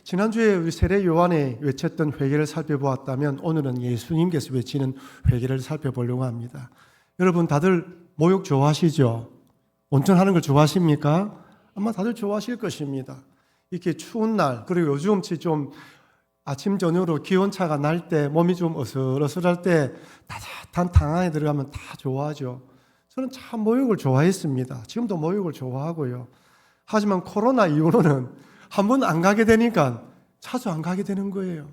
지난주에 우리 세례 요한이 외쳤던 회개를 살펴보았다면 오늘은 예수님께서 외치는 회개를 살펴보려고 합니다. 여러분 다들 목욕 좋아하시죠? 온천하는 걸 좋아하십니까? 아마 다들 좋아하실 것입니다. 이렇게 추운 날, 그리고 요즘같이 좀 아침 저녁으로 기온차가 날 때 몸이 좀 어슬어슬할 때 따뜻한 탕 안에 들어가면 다 좋아하죠. 저는 참 목욕을 좋아했습니다. 지금도 목욕을 좋아하고요. 하지만 코로나 이후로는 한 번 안 가게 되니까 자주 안 가게 되는 거예요.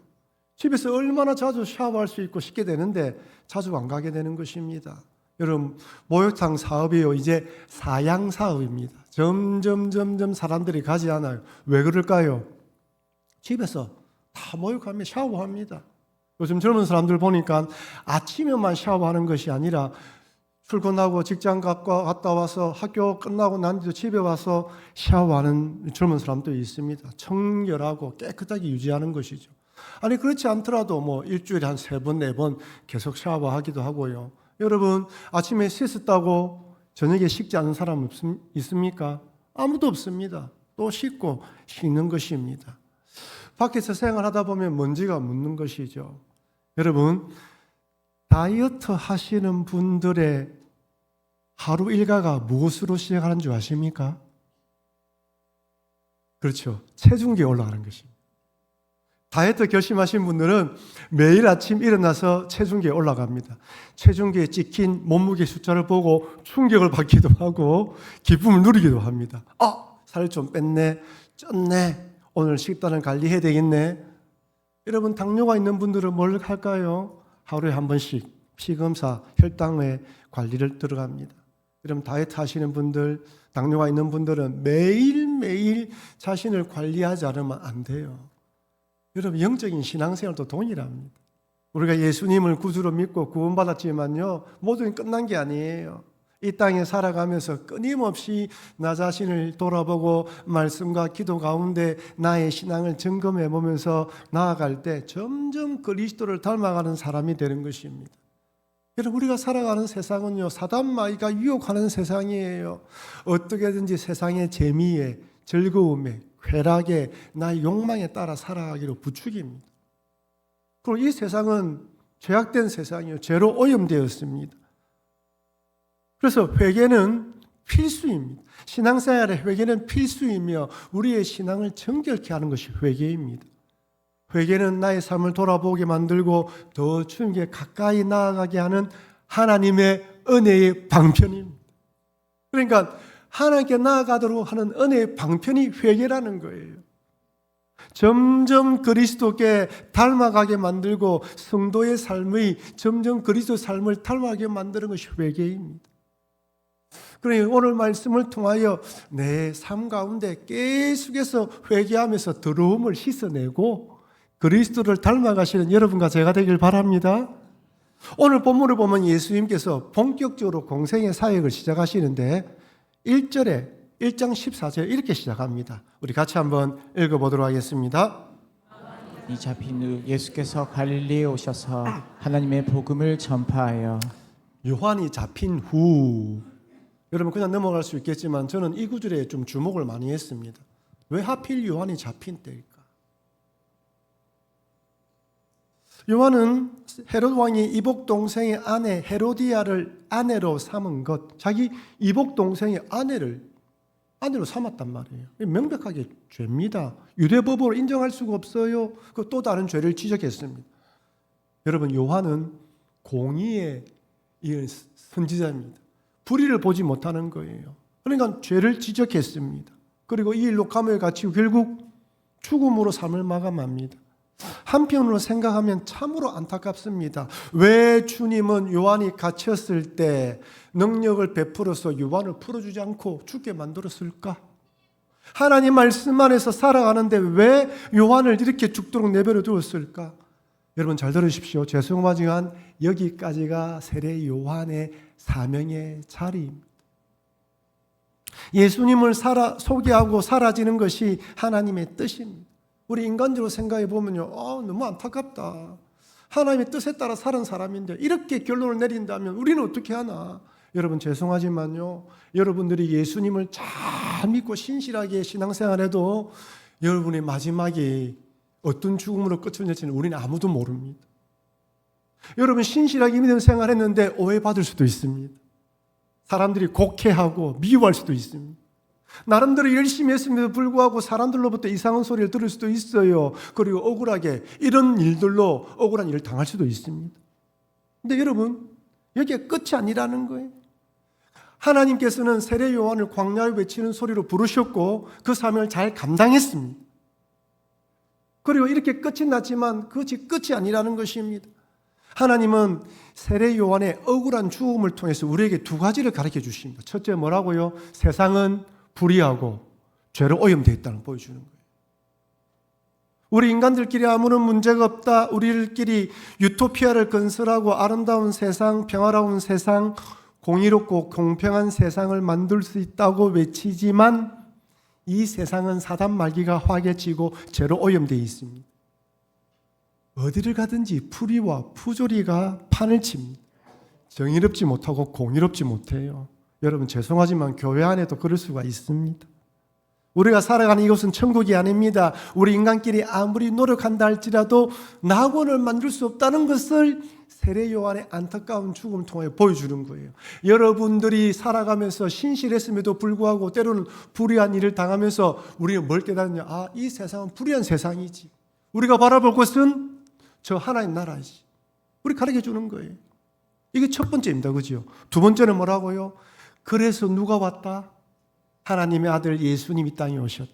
집에서 얼마나 자주 샤워할 수 있고 쉽게 되는데 자주 안 가게 되는 것입니다. 여러분, 목욕탕 사업이요, 이제 사양 사업입니다. 점점 사람들이 가지 않아요. 왜 그럴까요? 집에서 다 목욕하며 샤워합니다. 요즘 젊은 사람들 보니까 아침에만 샤워하는 것이 아니라 출근하고 직장 갔다 와서 학교 끝나고 난 뒤도 집에 와서 샤워하는 젊은 사람도 있습니다. 청결하고 깨끗하게 유지하는 것이죠. 아니 그렇지 않더라도 뭐 일주일에 한 3번, 4번 계속 샤워하기도 하고요. 여러분 아침에 씻었다고 저녁에 씻지 않은 사람 있습니까? 아무도 없습니다. 또 씻고 씻는 것입니다. 밖에서 생활하다 보면 먼지가 묻는 것이죠. 여러분 다이어트 하시는 분들의 하루 일과가 무엇으로 시작하는 줄 아십니까? 그렇죠. 체중계에 올라가는 것입니다. 다이어트 결심하신 분들은 매일 아침 일어나서 체중계에 올라갑니다. 체중계에 찍힌 몸무게 숫자를 보고 충격을 받기도 하고 기쁨을 누리기도 합니다. 살 좀 뺐네, 쪘네, 오늘 식단을 관리해야 되겠네. 여러분 당뇨가 있는 분들은 뭘 할까요? 하루에 한 번씩 피검사, 혈당의 관리를 들어갑니다. 여러분 다이어트 하시는 분들, 당뇨가 있는 분들은 매일매일 자신을 관리하지 않으면 안 돼요. 여러분 영적인 신앙생활도 동일합니다. 우리가 예수님을 구주로 믿고 구원받았지만요, 모든 게 끝난 게 아니에요. 이 땅에 살아가면서 끊임없이 나 자신을 돌아보고 말씀과 기도 가운데 나의 신앙을 점검해 보면서 나아갈 때 점점 그리스도를 닮아가는 사람이 되는 것입니다. 여러분 우리가 살아가는 세상은요, 사단마귀가 유혹하는 세상이에요. 어떻게든지 세상의 재미에, 즐거움에, 쾌락에, 나의 욕망에 따라 살아가기로 부추깁니다. 그리고 이 세상은 죄악된 세상이에요. 죄로 오염되었습니다. 그래서 회개는 필수입니다. 신앙생활의 회개는 필수이며 우리의 신앙을 정결케 하는 것이 회개입니다. 회개는 나의 삶을 돌아보게 만들고 더 주님께 가까이 나아가게 하는 하나님의 은혜의 방편입니다. 그러니까 하나님께 나아가도록 하는 은혜의 방편이 회개라는 거예요. 점점 그리스도께 닮아가게 만들고 성도의 삶의 점점 그리스도 삶을 닮아가게 만드는 것이 회개입니다. 그러니 오늘 말씀을 통하여 내 삶 가운데 계속해서 회개하면서 더러움을 씻어내고 그리스도를 닮아가시는 여러분과 제가 되길 바랍니다. 오늘 본문을 보면 예수님께서 본격적으로 공생의 사역을 시작하시는데 1장 14절 이렇게 시작합니다. 우리 같이 한번 읽어보도록 하겠습니다. 이 잡힌 후 예수께서 갈릴리에 오셔서 하나님의 복음을 전파하여. 요한이 잡힌 후, 여러분 그냥 넘어갈 수 있겠지만 저는 이 구절에 좀 주목을 많이 했습니다. 왜 하필 요한이 잡힌 때일까? 요한은 헤롯 왕이 이복 동생의 아내 헤로디아를 아내로 삼은 것, 자기 이복 동생의 아내로 삼았단 말이에요. 명백하게 죄입니다. 유대법으로 인정할 수가 없어요. 그 또 다른 죄를 지적했습니다. 여러분 요한은 공의의 선지자입니다. 불의를 보지 못하는 거예요. 그러니까 죄를 지적했습니다. 그리고 이 일로 감옥에 갇히고 결국 죽음으로 삶을 마감합니다. 한편으로 생각하면 참으로 안타깝습니다. 왜 주님은 요한이 갇혔을 때 능력을 베풀어서 요한을 풀어주지 않고 죽게 만들었을까? 하나님 말씀 안에서 살아가는데 왜 요한을 이렇게 죽도록 내버려 두었을까? 여러분 잘 들으십시오. 죄송하지만 여기까지가 세례 요한의 사명의 자리입니다. 예수님을 소개하고 사라지는 것이 하나님의 뜻입니다. 우리 인간적으로 생각해 보면요, 너무 안타깝다. 하나님의 뜻에 따라 사는 사람인데 이렇게 결론을 내린다면 우리는 어떻게 하나? 여러분 죄송하지만요, 여러분들이 예수님을 잘 믿고 신실하게 신앙생활해도 여러분의 마지막이 어떤 죽음으로 끝을낼지는 우리는 아무도 모릅니다. 여러분 신실하게 믿음 생활했는데 오해받을 수도 있습니다. 사람들이 곡해하고 미워할 수도 있습니다. 나름대로 열심히 했음에도 불구하고 사람들로부터 이상한 소리를 들을 수도 있어요. 그리고 억울하게 이런 일들로 억울한 일을 당할 수도 있습니다. 근데 여러분 여기가 끝이 아니라는 거예요. 하나님께서는 세례 요한을 광야에 외치는 소리로 부르셨고 그 사명을 잘 감당했습니다. 그리고 이렇게 끝이 났지만 그것이 끝이 아니라는 것입니다. 하나님은 세례 요한의 억울한 죽음을 통해서 우리에게 두 가지를 가르쳐 주십니다. 첫째 뭐라고요? 세상은 불의하고 죄로 오염되어 있다는 걸 보여주는 거예요. 우리 인간들끼리 아무런 문제가 없다. 우리들끼리 유토피아를 건설하고 아름다운 세상, 평화로운 세상, 공의롭고 공평한 세상을 만들 수 있다고 외치지만 이 세상은 사단 말기가 화게 치고 죄로 오염되어 있습니다. 어디를 가든지 풀이와 푸조리가 판을 칩니다. 정의롭지 못하고 공의롭지 못해요. 여러분 죄송하지만 교회 안에도 그럴 수가 있습니다. 우리가 살아가는 이곳은 천국이 아닙니다. 우리 인간끼리 아무리 노력한다 할지라도 낙원을 만들 수 없다는 것을 세례 요한의 안타까운 죽음을 통해 보여주는 거예요. 여러분들이 살아가면서 신실했음에도 불구하고 때로는 불의한 일을 당하면서 우리는 뭘 깨닫느냐? 아, 이 세상은 불의한 세상이지. 우리가 바라볼 것은 저 하나님 나라이지. 우리 가르쳐 주는 거예요. 이게 첫 번째입니다. 그죠? 두 번째는 뭐라고요? 그래서 누가 왔다? 하나님의 아들 예수님이 땅에 오셨다.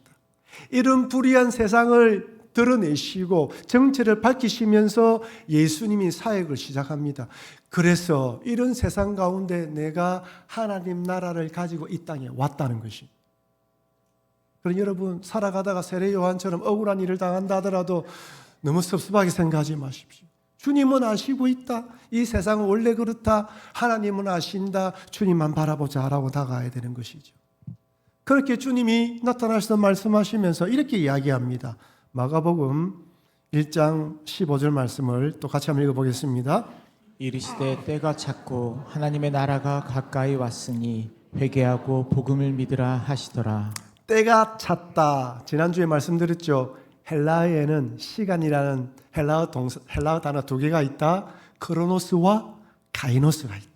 이런 불의한 세상을 드러내시고 정체를 밝히시면서 예수님이 사역을 시작합니다. 그래서 이런 세상 가운데 내가 하나님 나라를 가지고 이 땅에 왔다는 것입니다. 그럼 여러분 살아가다가 세례 요한처럼 억울한 일을 당한다 하더라도 너무 섭섭하게 생각하지 마십시오. 주님은 아시고 있다. 이 세상은 원래 그렇다. 하나님은 아신다. 주님만 바라보자 라고 다가가야 되는 것이죠. 그렇게 주님이 나타나셔서 말씀하시면서 이렇게 이야기합니다. 마가복음 1장 15절 말씀을 또 같이 한번 읽어보겠습니다. 이르시되 때가 찼고 하나님의 나라가 가까이 왔으니 회개하고 복음을 믿으라 하시더라. 때가 찼다. 지난주에 말씀드렸죠. 헬라어에는 시간이라는 헬라어 단어 두 개가 있다. 크로노스와 가이노스가 있다.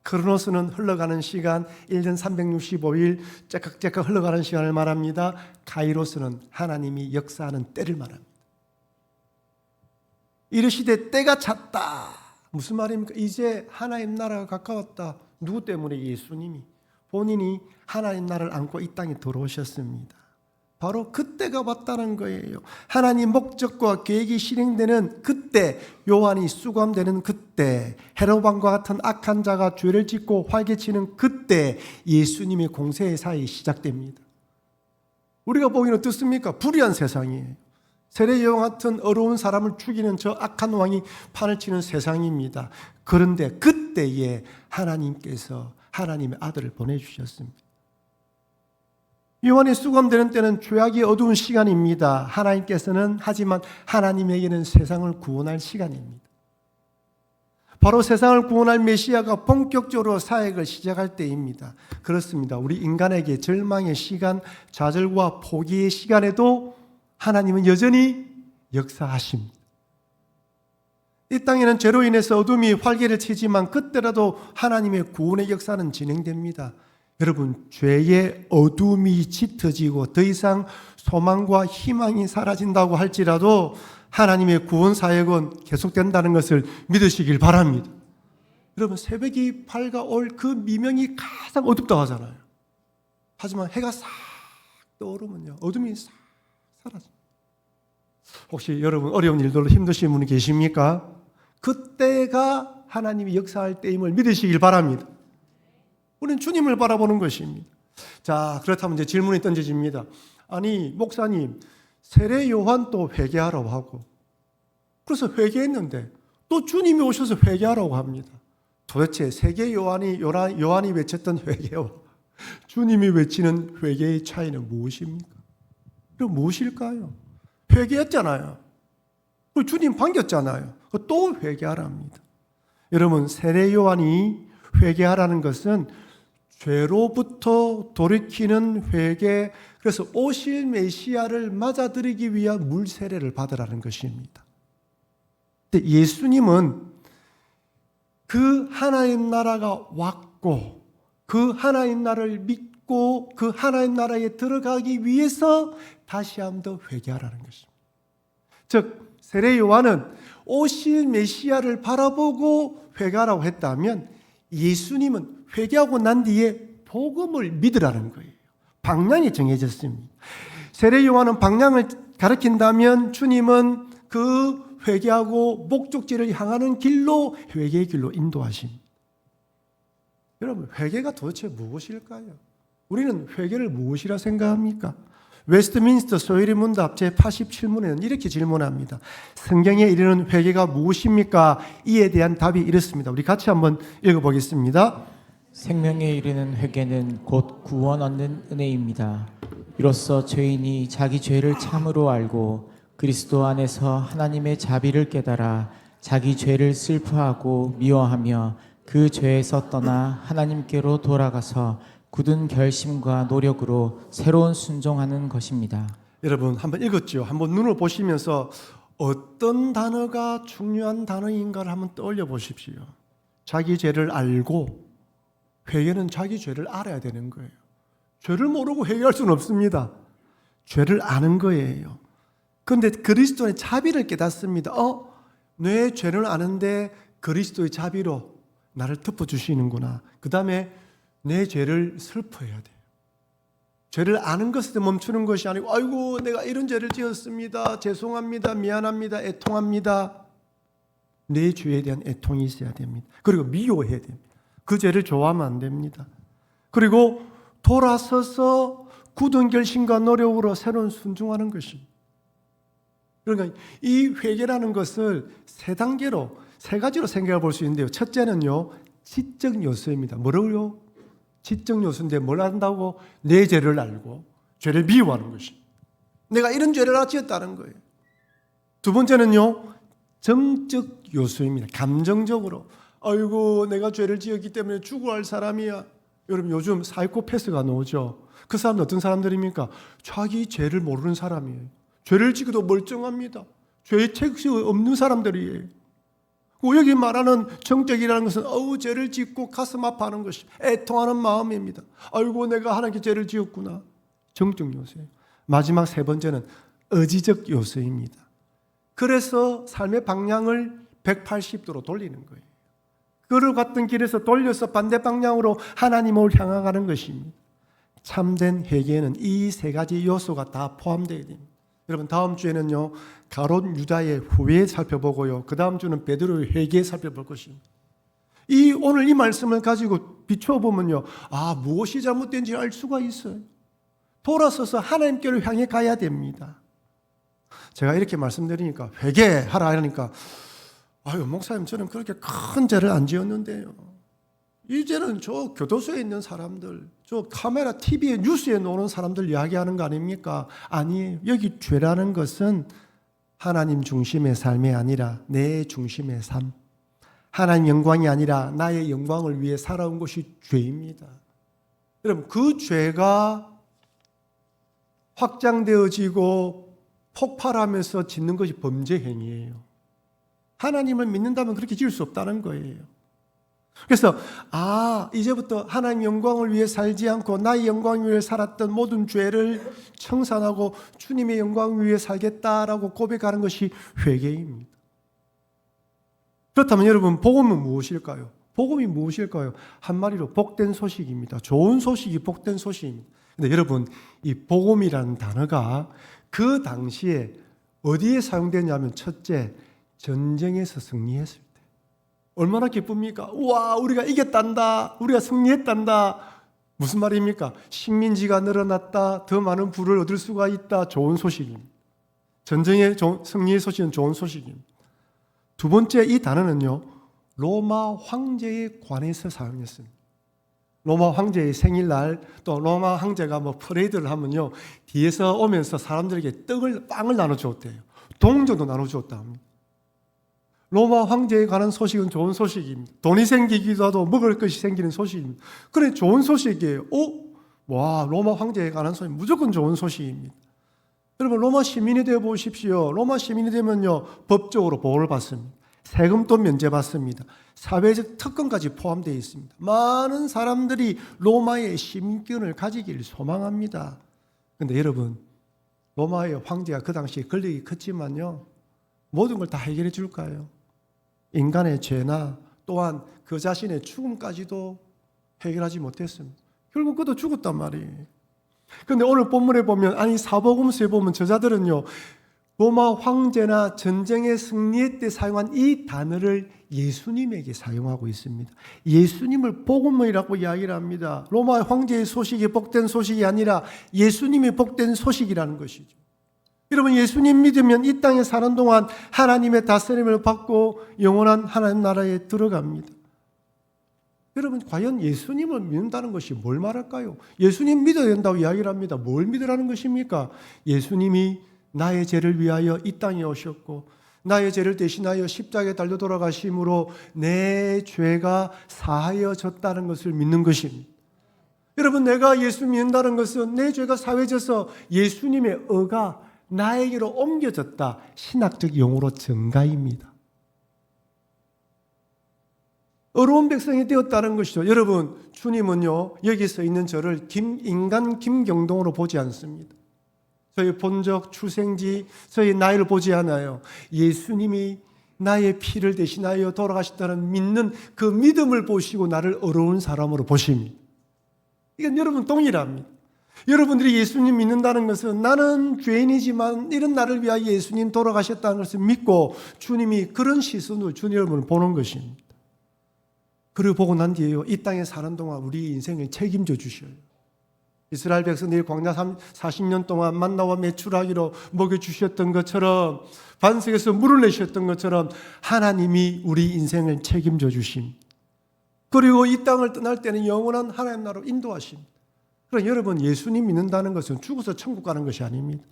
크로노스는 흘러가는 시간, 1년 365일 째깍째깍 흘러가는 시간을 말합니다. 가이로스는 하나님이 역사하는 때를 말합니다. 이르시되 때가 찼다. 무슨 말입니까? 이제 하나님 나라가 가까웠다. 누구 때문에? 예수님이. 본인이 하나님 나라를 안고 이 땅에 들어오셨습니다. 바로 그때가 왔다는 거예요. 하나님 목적과 계획이 실행되는 그때, 요한이 수감되는 그때, 헤롯 왕과 같은 악한 자가 죄를 짓고 활개치는 그때 예수님의 공세의 사역이 시작됩니다. 우리가 보기는 어떻습니까? 불의한 세상이에요. 세례 요한 같은 어려운 사람을 죽이는 저 악한 왕이 판을 치는 세상입니다. 그런데 그때에 하나님께서 하나님의 아들을 보내주셨습니다. 요한이 수감되는 때는 죄악이 어두운 시간입니다. 하나님께서는 하지만 하나님에게는 세상을 구원할 시간입니다. 바로 세상을 구원할 메시아가 본격적으로 사역을 시작할 때입니다. 그렇습니다. 우리 인간에게 절망의 시간, 좌절과 포기의 시간에도 하나님은 여전히 역사하십니다. 이 땅에는 죄로 인해서 어둠이 활개를 치지만 그때라도 하나님의 구원의 역사는 진행됩니다. 여러분, 죄의 어둠이 짙어지고 더 이상 소망과 희망이 사라진다고 할지라도 하나님의 구원 사역은 계속된다는 것을 믿으시길 바랍니다. 여러분, 새벽이 밝아올 그 미명이 가장 어둡다고 하잖아요. 하지만 해가 싹 떠오르면요, 어둠이 싹 사라집니다. 혹시 여러분 어려운 일들로 힘드신 분이 계십니까? 그때가 하나님이 역사할 때임을 믿으시길 바랍니다. 우리는 주님을 바라보는 것입니다. 자, 그렇다면 이제 질문이 던져집니다. 아니, 목사님, 세례 요한도 회개하라고 하고, 그래서 회개했는데 또 주님이 오셔서 회개하라고 합니다. 도대체 세계 요한이 외쳤던 회개와 주님이 외치는 회개의 차이는 무엇입니까? 그럼 무엇일까요? 회개했잖아요. 그리고 주님 반겼잖아요. 또 회개하랍니다. 여러분, 세례 요한이 회개하라는 것은 죄로부터 돌이키는 회개, 그래서 오실 메시아를 맞아들이기 위한 물 세례를 받으라는 것입니다. 근데 예수님은 그 하나님 나라가 왔고 그 하나님 나라를 믿고 그 하나님 나라에 들어가기 위해서 다시 한 번 더 회개하라는 것입니다. 즉 세례 요한은 오실 메시아를 바라보고 회개하라고 했다면 예수님은 회개하고 난 뒤에 복음을 믿으라는 거예요. 방향이 정해졌습니다. 세례 요한은 방향을 가르친다면 주님은 그 회개하고 목적지를 향하는 길로 회개의 길로 인도하십니다. 여러분, 회개가 도대체 무엇일까요? 우리는 회개를 무엇이라 생각합니까? 웨스트민스터 소유리 문답 제87문에는 이렇게 질문합니다. 성경에 이르는 회개가 무엇입니까? 이에 대한 답이 이렇습니다. 우리 같이 한번 읽어보겠습니다. 생명에 이르는 회개는 곧 구원 얻는 은혜입니다. 이로써 죄인이 자기 죄를 참으로 알고 그리스도 안에서 하나님의 자비를 깨달아 자기 죄를 슬퍼하고 미워하며 그 죄에서 떠나 하나님께로 돌아가서 굳은 결심과 노력으로 새로운 순종하는 것입니다. 여러분 한번 읽었죠? 한번 눈을 보시면서 어떤 단어가 중요한 단어인가를 한번 떠올려 보십시오. 자기 죄를 알고, 회개는 자기 죄를 알아야 되는 거예요. 죄를 모르고 회개할 수는 없습니다. 죄를 아는 거예요. 그런데 그리스도의 자비를 깨닫습니다. 내 죄를 아는데 그리스도의 자비로 나를 덮어주시는구나. 그 다음에 내 죄를 슬퍼해야 돼요. 죄를 아는 것에 멈추는 것이 아니고 아이고 내가 이런 죄를 지었습니다. 죄송합니다. 미안합니다. 애통합니다. 내 죄에 대한 애통이 있어야 됩니다. 그리고 미워해야 됩니다. 그 죄를 좋아하면 안 됩니다. 그리고 돌아서서 굳은 결심과 노력으로 새로운 순종하는 것입니다. 그러니까 이 회개라는 것을 세 단계로, 세 가지로 생각해 볼 수 있는데요. 첫째는요, 지적 요소입니다. 뭐라고요? 지적 요소인데 뭘 한다고? 내 죄를 알고 죄를 미워하는 것입니다. 내가 이런 죄를 지었다는 거예요. 두 번째는요, 정적 요소입니다. 감정적으로 아이고 내가 죄를 지었기 때문에 죽어야 할 사람이야. 여러분 요즘 사이코패스가 나오죠. 그 사람은 어떤 사람들입니까? 자기 죄를 모르는 사람이에요. 죄를 지고도 멀쩡합니다. 죄의 책이 없는 사람들이에요. 여기 말하는 정적이라는 것은 죄를 짓고 가슴 아파하는 것이 애통하는 마음입니다. 아이고 내가 하나님께 죄를 지었구나. 정적 요소예요. 마지막 세 번째는 의지적 요소입니다. 그래서 삶의 방향을 180도로 돌리는 거예요. 걸어갔던 길에서 돌려서 반대 방향으로 하나님을 향하는 것입니다. 참된 회개는 이 세 가지 요소가 다 포함되어야 됩니다. 여러분 다음 주에는요 가롯 유다의 후회 살펴보고요, 그 다음 주는 베드로의 회개 살펴볼 것입니다. 오늘 이 말씀을 가지고 비춰보면요, 무엇이 잘못된지 알 수가 있어요. 돌아서서 하나님께로 향해 가야 됩니다. 제가 이렇게 말씀드리니까 회개하라 하니까 목사님 저는 그렇게 큰 죄를 안 지었는데요. 이제는 저 교도소에 있는 사람들, 저 카메라 TV에 뉴스에 나오는 사람들 이야기하는 거 아닙니까? 아니에요. 여기 죄라는 것은 하나님 중심의 삶이 아니라 내 중심의 삶, 하나님 영광이 아니라 나의 영광을 위해 살아온 것이 죄입니다. 여러분 그 죄가 확장되어지고 폭발하면서 짓는 것이 범죄 행위예요. 하나님을 믿는다면 그렇게 지을 수 없다는 거예요. 그래서 이제부터 하나님 영광을 위해 살지 않고 나의 영광을 위해 살았던 모든 죄를 청산하고 주님의 영광을 위해 살겠다라고 고백하는 것이 회개입니다. 그렇다면 여러분 복음은 무엇일까요? 복음이 무엇일까요? 한마디로 복된 소식입니다. 좋은 소식이 복된 소식입니다. 근데 여러분 이 복음이라는 단어가 그 당시에 어디에 사용되냐면 첫째, 전쟁에서 승리했을 때. 얼마나 기쁩니까? 우와 우리가 이겼단다, 우리가 승리했단다. 무슨 말입니까? 식민지가 늘어났다, 더 많은 부를 얻을 수가 있다. 좋은 소식입니다. 전쟁의 승리의 소식은 좋은 소식입니다. 두 번째 이 단어는요 로마 황제에 관해서 사용했습니다. 로마 황제의 생일날 또 로마 황제가 퍼레이드를 하면요 뒤에서 오면서 사람들에게 빵을 나눠주었대요. 동전도 나눠주었다 합니다. 로마 황제에 관한 소식은 좋은 소식입니다. 돈이 생기기도 하고 먹을 것이 생기는 소식입니다. 그래, 좋은 소식이에요. 와, 로마 황제에 관한 소식 무조건 좋은 소식입니다. 여러분, 로마 시민이 되어 보십시오. 로마 시민이 되면요, 법적으로 보호를 받습니다. 세금도 면제받습니다. 사회적 특권까지 포함되어 있습니다. 많은 사람들이 로마의 시민권을 가지기를 소망합니다. 그런데 여러분, 로마의 황제가 그 당시에 권력이 컸지만요, 모든 걸 다 해결해 줄까요? 인간의 죄나 또한 그 자신의 죽음까지도 해결하지 못했습니다. 결국 그도 죽었단 말이에요. 그런데 오늘 본문에 보면, 아니 사복음서에 보면 저자들은요, 로마 황제나 전쟁의 승리의 때 사용한 이 단어를 예수님에게 사용하고 있습니다. 예수님을 복음이라고 이야기를 합니다. 로마 황제의 소식이 복된 소식이 아니라 예수님이 복된 소식이라는 것이죠. 여러분, 예수님 믿으면 이 땅에 사는 동안 하나님의 다스림을 받고 영원한 하나님 나라에 들어갑니다. 여러분, 과연 예수님을 믿는다는 것이 뭘 말할까요? 예수님 믿어야 된다고 이야기를 합니다. 뭘 믿으라는 것입니까? 예수님이 나의 죄를 위하여 이 땅에 오셨고 나의 죄를 대신하여 십자가에 달려 돌아가심으로 내 죄가 사하여졌다는 것을 믿는 것입니다. 여러분, 내가 예수 믿는다는 것은 내 죄가 사해져서 예수님의 의가 나에게로 옮겨졌다. 신학적 용어로 증가입니다. 의로운 백성이 되었다는 것이죠. 여러분, 주님은요, 여기서 있는 저를 인간 김경동으로 보지 않습니다. 저희 본적, 출생지, 저희 나이를 보지 않아요. 예수님이 나의 피를 대신하여 돌아가셨다는 믿는 그 믿음을 보시고 나를 어려운 사람으로 보십니다. 이건 여러분 동일합니다. 여러분들이 예수님 믿는다는 것은 나는 죄인이지만 이런 나를 위하여 예수님 돌아가셨다는 것을 믿고 주님이 그런 시선으로 주님을 보는 것입니다. 그를 보고 난 뒤에요, 이 땅에 사는 동안 우리 인생을 책임져 주셔요. 이스라엘 백성들이 광야 40년 동안 만나와 메추라기로 먹여주셨던 것처럼, 반석에서 물을 내셨던 것처럼 하나님이 우리 인생을 책임져 주심, 그리고 이 땅을 떠날 때는 영원한 하나님 나라로 인도하심. 그럼 여러분, 예수님 믿는다는 것은 죽어서 천국 가는 것이 아닙니다.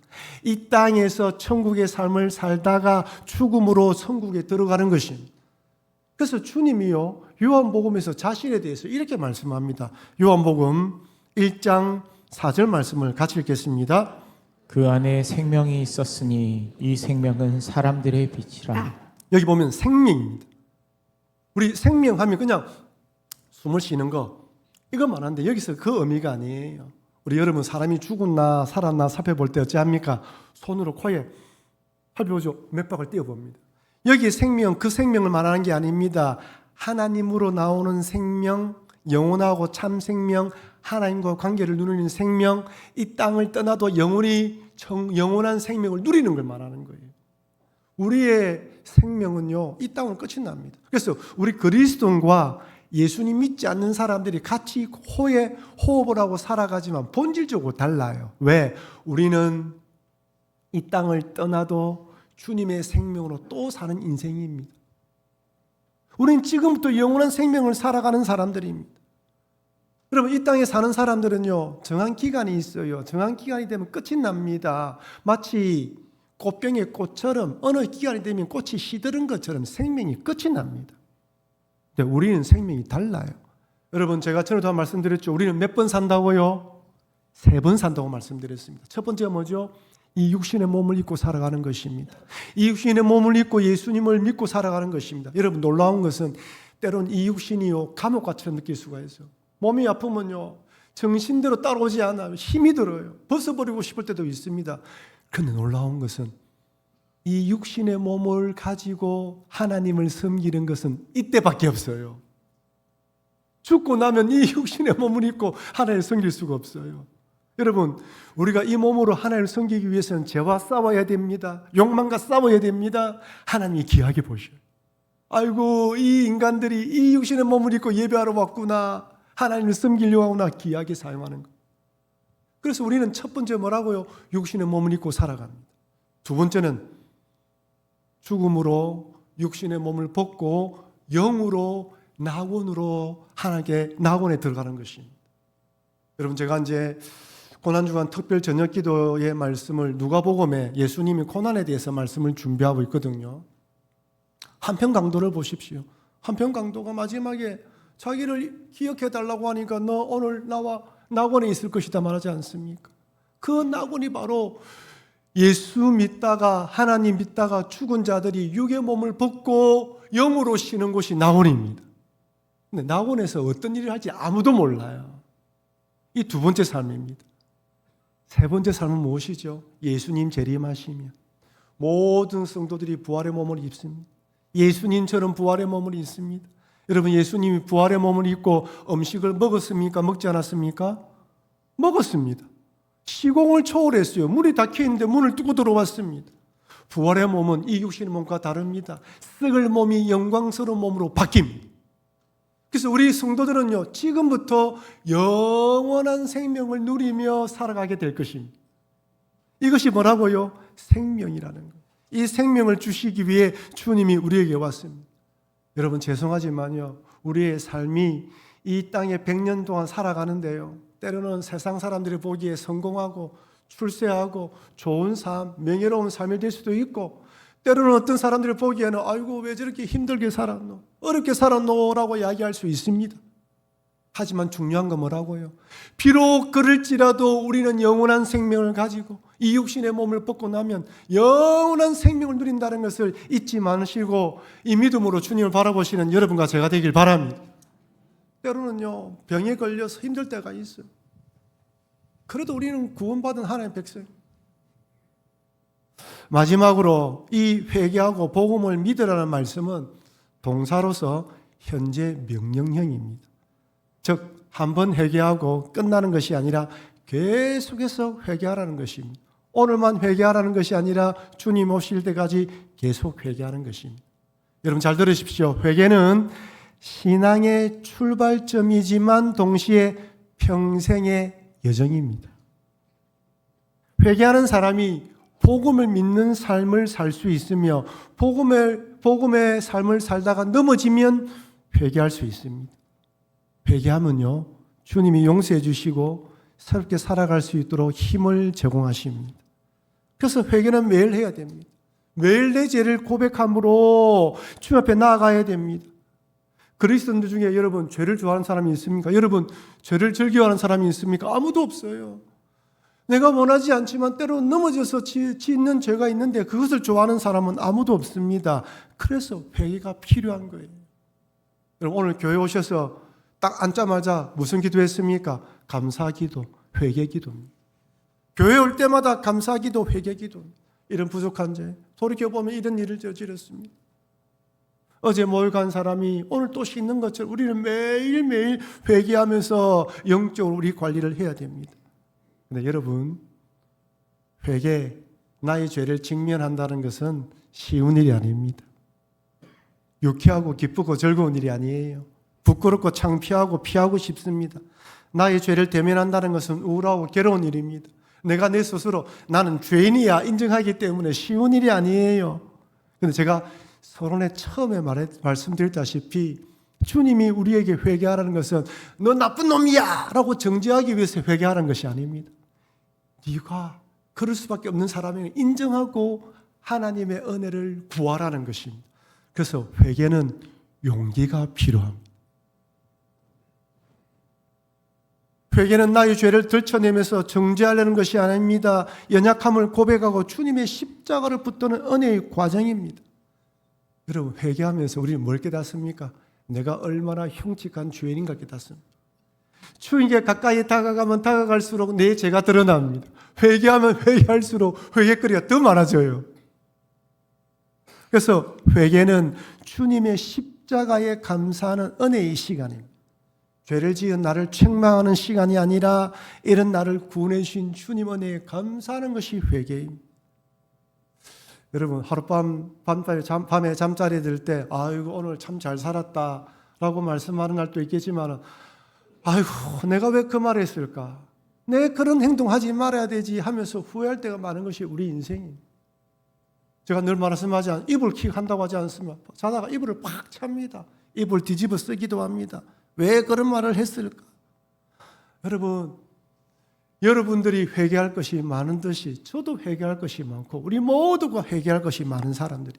이 땅에서 천국의 삶을 살다가 죽음으로 천국에 들어가는 것입니다. 그래서 주님이요, 요한복음에서 자신에 대해서 이렇게 말씀합니다. 요한복음 1장 4절 말씀을 같이 읽겠습니다. 그 안에 생명이 있었으니 이 생명은 사람들의 빛이라. 여기 보면 생명입니다. 우리 생명하면 그냥 숨을 쉬는 거, 이것만 한데 여기서 그 의미가 아니에요. 우리 여러분, 사람이 죽었나 살았나 살펴볼 때 어찌합니까? 손으로 코에 살펴보죠. 몇 박을 띄워봅니다. 여기 생명, 그 생명을 말하는 게 아닙니다. 하나님으로 나오는 생명, 영원하고 참 생명, 하나님과 관계를 누리는 생명, 이 땅을 떠나도 영원한 생명을 누리는 걸 말하는 거예요. 우리의 생명은요, 이 땅은 끝이 납니다. 그래서 우리 그리스도인과 예수님 믿지 않는 사람들이 같이 호흡을 하고 살아가지만 본질적으로 달라요. 왜? 우리는 이 땅을 떠나도 주님의 생명으로 또 사는 인생입니다. 우리는 지금부터 영원한 생명을 살아가는 사람들입니다. 여러분, 이 땅에 사는 사람들은요, 정한 기간이 있어요. 정한 기간이 되면 끝이 납니다. 마치 꽃병의 꽃처럼 어느 기간이 되면 꽃이 시드는 것처럼 생명이 끝이 납니다. 근데 우리는 생명이 달라요. 여러분, 제가 전에도 말씀드렸죠. 우리는 몇 번 산다고요? 3번 산다고 말씀드렸습니다. 첫 번째가 뭐죠? 이 육신의 몸을 입고 살아가는 것입니다. 이 육신의 몸을 입고 예수님을 믿고 살아가는 것입니다. 여러분, 놀라운 것은 때론 이 육신이요, 감옥같이 느낄 수가 있어요. 몸이 아프면요, 정신대로 따라오지 않아요. 힘이 들어요. 벗어버리고 싶을 때도 있습니다. 그런데 놀라운 것은 이 육신의 몸을 가지고 하나님을 섬기는 것은 이때밖에 없어요. 죽고 나면 이 육신의 몸을 입고 하나님을 섬길 수가 없어요. 여러분, 우리가 이 몸으로 하나님을 섬기기 위해서는 죄와 싸워야 됩니다. 욕망과 싸워야 됩니다. 하나님이 귀하게 보셔요. 아이고, 이 인간들이 이 육신의 몸을 입고 예배하러 왔구나, 하나님을 섬기려고 하구나, 귀하게 사용하는 것. 그래서 우리는 첫 번째 뭐라고요? 육신의 몸을 입고 살아갑니다. 두 번째는 죽음으로 육신의 몸을 벗고 영으로 낙원으로 하나님께 낙원에 들어가는 것입니다. 여러분, 제가 이제 고난주간 특별 저녁 기도의 말씀을 누가복음에 예수님이 고난에 대해서 말씀을 준비하고 있거든요. 한편 강도를 보십시오. 한편 강도가 마지막에 자기를 기억해달라고 하니까 너 오늘 나와 낙원에 있을 것이다 말하지 않습니까? 그 낙원이 바로 예수 믿다가 하나님 믿다가 죽은 자들이 육의 몸을 벗고 영으로 쉬는 곳이 낙원입니다. 근데 낙원에서 어떤 일을 할지 아무도 몰라요. 이 두 번째 삶입니다. 세 번째 삶은 무엇이죠? 예수님 재림하시면 모든 성도들이 부활의 몸을 입습니다. 예수님처럼 부활의 몸을 입습니다. 여러분, 예수님이 부활의 몸을 입고 음식을 먹었습니까? 먹지 않았습니까? 먹었습니다. 시공을 초월했어요. 문이 닫혀 있는데 문을 뚫고 들어왔습니다. 부활의 몸은 이 육신의 몸과 다릅니다. 썩을 몸이 영광스러운 몸으로 바뀝니다. 그래서 우리 성도들은요, 지금부터 영원한 생명을 누리며 살아가게 될 것입니다. 이것이 뭐라고요? 생명이라는 것. 이 생명을 주시기 위해 주님이 우리에게 왔습니다. 여러분, 죄송하지만요, 우리의 삶이 이 땅에 100년 동안 살아가는데요, 때로는 세상 사람들이 보기에 성공하고 출세하고 좋은 삶, 명예로운 삶이 될 수도 있고, 때로는 어떤 사람들이 보기에는 아이고 왜 저렇게 힘들게 살았노, 어렵게 살았노라고 이야기할 수 있습니다. 하지만 중요한 건 뭐라고요? 비록 그럴지라도 우리는 영원한 생명을 가지고 이 육신의 몸을 벗고 나면 영원한 생명을 누린다는 것을 잊지 마시고 이 믿음으로 주님을 바라보시는 여러분과 제가 되길 바랍니다. 때로는요, 병에 걸려서 힘들 때가 있어요. 그래도 우리는 구원받은 하나님의 백성. 마지막으로 이 회개하고 복음을 믿으라는 말씀은 동사로서 현재 명령형입니다. 즉, 한번 회개하고 끝나는 것이 아니라 계속해서 회개하라는 것입니다. 오늘만 회개하라는 것이 아니라 주님 오실 때까지 계속 회개하는 것입니다. 여러분 잘 들으십시오. 회개는 신앙의 출발점이지만 동시에 평생의 여정입니다. 회개하는 사람이 복음을 믿는 삶을 살 수 있으며 복음의 삶을 살다가 넘어지면 회개할 수 있습니다. 회개하면요, 주님이 용서해 주시고 새롭게 살아갈 수 있도록 힘을 제공하십니다. 그래서 회개는 매일 해야 됩니다. 매일 내 죄를 고백함으로 주님 앞에 나아가야 됩니다. 그리스도인들 중에 여러분 죄를 좋아하는 사람이 있습니까? 여러분 죄를 즐겨하는 사람이 있습니까? 아무도 없어요. 내가 원하지 않지만 때로 넘어져서 짓는 죄가 있는데 그것을 좋아하는 사람은 아무도 없습니다. 그래서 회개가 필요한 거예요. 여러분 오늘 교회 오셔서 딱 앉자마자 무슨 기도했습니까? 감사기도, 회개기도입니다. 교회 올 때마다 감사기도, 회개기도입니다. 이런 부족한 죄, 돌이켜보면 이런 일을 저질렀습니다. 어제 모여 간 사람이 오늘 또 씻는 것처럼 우리는 매일매일 회개하면서 영적으로 우리 관리를 해야 됩니다. 근데 여러분, 회개, 나의 죄를 직면한다는 것은 쉬운 일이 아닙니다. 유쾌하고 기쁘고 즐거운 일이 아니에요. 부끄럽고 창피하고 피하고 싶습니다. 나의 죄를 대면한다는 것은 우울하고 괴로운 일입니다. 내가 내 스스로 나는 죄인이야 인정하기 때문에 쉬운 일이 아니에요. 그런데 제가 서론에 처음에 말씀드렸다시피 주님이 우리에게 회개하라는 것은 너 나쁜 놈이야 라고 정죄하기 위해서 회개하라는 것이 아닙니다. 네가 그럴 수밖에 없는 사람을 인정하고 하나님의 은혜를 구하라는 것입니다. 그래서 회개는 용기가 필요합니다. 회개는 나의 죄를 들춰내면서 정죄하려는 것이 아닙니다. 연약함을 고백하고 주님의 십자가를 붙드는 은혜의 과정입니다. 여러분 회개하면서 우리는 뭘 깨닫습니까? 내가 얼마나 흉측한 죄인인가 깨닫습니다. 주님께 가까이 다가가면 다가갈수록 내 죄가 드러납니다. 회개하면 회개할수록 회개거리가 더 많아져요. 그래서 회개는 주님의 십자가에 감사하는 은혜의 시간입니다. 죄를 지은 나를 책망하는 시간이 아니라 이런 나를 구원해 주신 주님 은혜에 감사하는 것이 회개입니다. 여러분 밤에 잠자리 들 때 아이고 오늘 참 잘 살았다라고 말씀하는 날도 있겠지만 아이고 내가 왜 그 말을 했을까? 내 그런 행동하지 말아야 되지 하면서 후회할 때가 많은 것이 우리 인생입니다. 제가 늘 말씀하지 않 이불 킥 한다고 하지 않습니까? 자다가 이불을 팍 찹니다. 이불 뒤집어 쓰기도 합니다. 왜 그런 말을 했을까? 여러분들이 회개할 것이 많은 듯이 저도 회개할 것이 많고 우리 모두가 회개할 것이 많은 사람들이.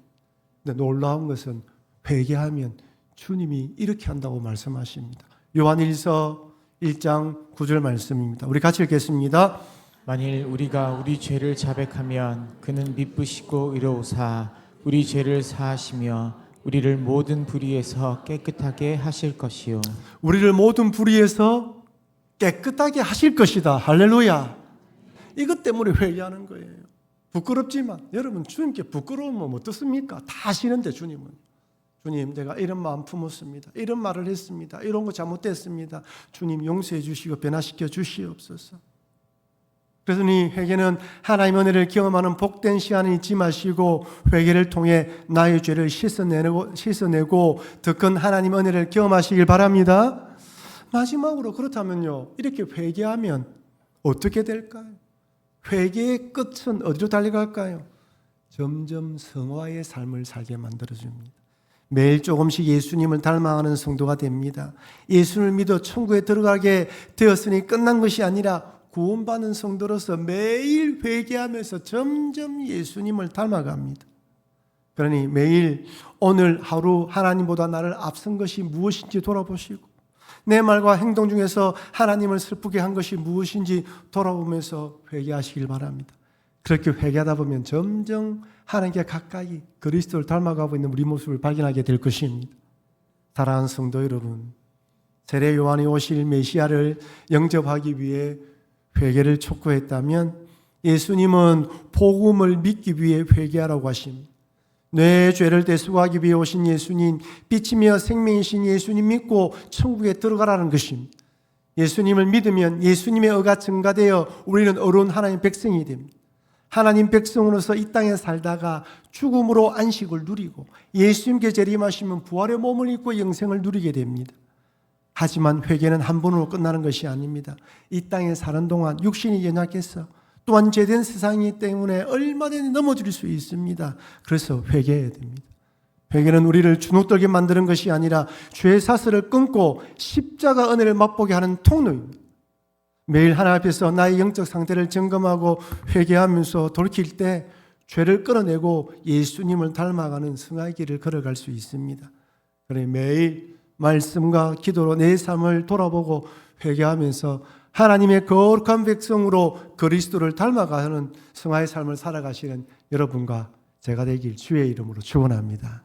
근데 놀라운 것은 회개하면 주님이 이렇게 한다고 말씀하십니다. 요한일서 1장 9절 말씀입니다. 우리 같이 읽겠습니다. 만일 우리가 우리 죄를 자백하면 그는 미쁘시고 의로우사 우리 죄를 사하시며 우리를 모든 불의에서 깨끗하게 하실 것이요. 우리를 모든 불의에서 깨끗하게 하실 것이다. 할렐루야. 이것 때문에 회개하는 거예요. 부끄럽지만 여러분, 주님께 부끄러우면 어떻습니까? 다 아시는데 주님은. 주님, 내가 이런 마음 품었습니다. 이런 말을 했습니다. 이런 거 잘못됐습니다. 주님 용서해 주시고 변화시켜 주시옵소서. 그래서 이 회개는 하나님의 은혜를 경험하는 복된 시간을 잊지 마시고 회개를 통해 나의 죄를 씻어내고 더 큰 하나님의 은혜를 경험하시길 바랍니다. 마지막으로 그렇다면요, 이렇게 회개하면 어떻게 될까요? 회개의 끝은 어디로 달려갈까요? 점점 성화의 삶을 살게 만들어줍니다. 매일 조금씩 예수님을 닮아가는 성도가 됩니다. 예수를 믿어 천국에 들어가게 되었으니 끝난 것이 아니라 구원받는 성도로서 매일 회개하면서 점점 예수님을 닮아갑니다. 그러니 매일 오늘 하루 하나님보다 나를 앞선 것이 무엇인지 돌아보시고 내 말과 행동 중에서 하나님을 슬프게 한 것이 무엇인지 돌아보면서 회개하시길 바랍니다. 그렇게 회개하다 보면 점점 하나님께 가까이 그리스도를 닮아가고 있는 우리 모습을 발견하게 될 것입니다. 사랑하는 성도 여러분, 세례 요한이 오실 메시아를 영접하기 위해 회개를 촉구했다면 예수님은 복음을 믿기 위해 회개하라고 하십니다. 내 죄를 대속하기 위해 오신 예수님, 빛이며 생명이신 예수님 믿고 천국에 들어가라는 것입니다. 예수님을 믿으면 예수님의 의가 증가되어 우리는 어려운 하나님의 백성이 됩니다. 하나님 백성으로서 이 땅에 살다가 죽음으로 안식을 누리고 예수님께 재림하시면 부활의 몸을 입고 영생을 누리게 됩니다. 하지만 회개는 한 번으로 끝나는 것이 아닙니다. 이 땅에 사는 동안 육신이 연약해서 또한 죄된 세상이기 때문에 얼마든지 넘어질 수 있습니다. 그래서 회개해야 됩니다. 회개는 우리를 주눅들게 만드는 것이 아니라 죄의 사슬을 끊고 십자가 은혜를 맛보게 하는 통로입니다. 매일 하나님 앞에서 나의 영적 상태를 점검하고 회개하면서 돌이킬 때 죄를 끌어내고 예수님을 닮아가는 승화의 길을 걸어갈 수 있습니다. 그래 매일 말씀과 기도로 내 삶을 돌아보고 회개하면서 하나님의 거룩한 백성으로 그리스도를 닮아가는 승화의 삶을 살아가시는 여러분과 제가 되길 주의 이름으로 축원합니다.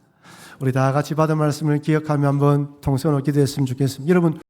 우리 다 같이 받은 말씀을 기억하며 한번 통성으로 기도했으면 좋겠습니다. 여러분,